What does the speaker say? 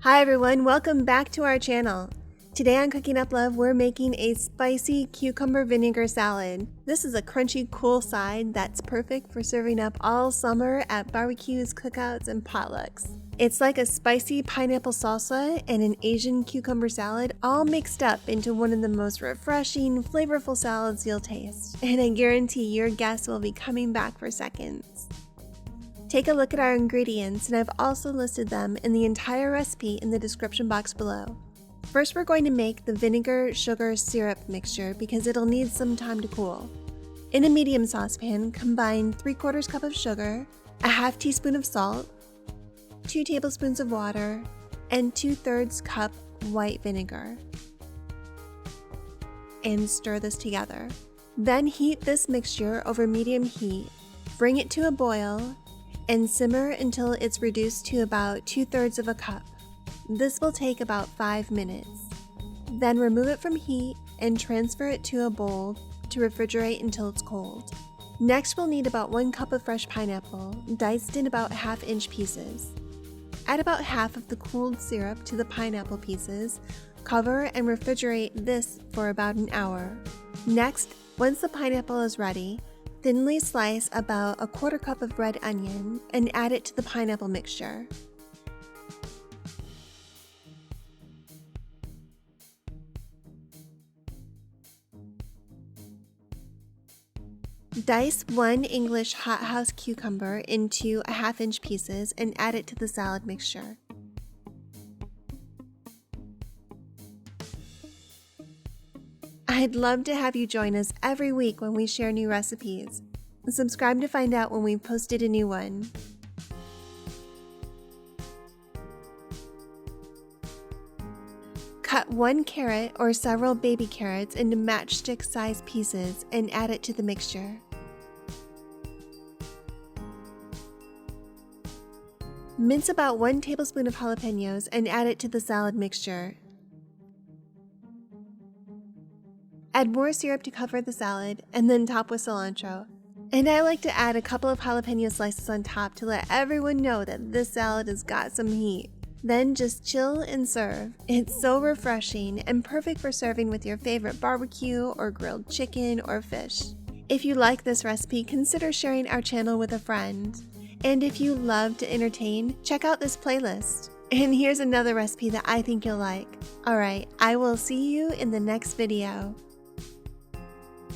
Hi everyone, welcome back to our channel. Today on Cooking Up Love, we're making a spicy cucumber vinegar salad. This is a crunchy, cool side that's perfect for serving up all summer at barbecues, cookouts, and potlucks. It's like a spicy pineapple salsa and an Asian cucumber salad all mixed up into one of the most refreshing, flavorful salads you'll taste. And I guarantee your guests will be coming back for seconds. Take a look at our ingredients, and I've also listed them in the entire recipe in the description box below. First, we're going to make the vinegar sugar syrup mixture because it'll need some time to cool. In a medium saucepan, combine 3/4 cup of sugar, a half teaspoon of salt, 2 tablespoons of water, and 2/3 cup white vinegar. And stir this together. Then heat this mixture over medium heat, bring it to a boil, and simmer until it's reduced to about 2/3 of a cup. This will take about 5 minutes. Then remove it from heat and transfer it to a bowl to refrigerate until it's cold. Next, we'll need about 1 cup of fresh pineapple, diced in about 1/2-inch pieces. Add about half of the cooled syrup to the pineapple pieces, cover and refrigerate this for about an hour. Next, once the pineapple is ready, thinly slice about 1/4 cup of red onion and add it to the pineapple mixture. Dice 1 English hothouse cucumber into 1/2-inch pieces and add it to the salad mixture. I'd love to have you join us every week when we share new recipes. Subscribe to find out when we've posted a new one. Cut 1 carrot or several baby carrots into matchstick-sized pieces and add it to the mixture. Mince about 1 tablespoon of jalapenos and add it to the salad mixture. Add more syrup to cover the salad, and then top with cilantro. And I like to add a couple of jalapeno slices on top to let everyone know that this salad has got some heat. Then just chill and serve. It's so refreshing and perfect for serving with your favorite barbecue or grilled chicken or fish. If you like this recipe, consider sharing our channel with a friend. And if you love to entertain, check out this playlist. And here's another recipe that I think you'll like. Alright, I will see you in the next video.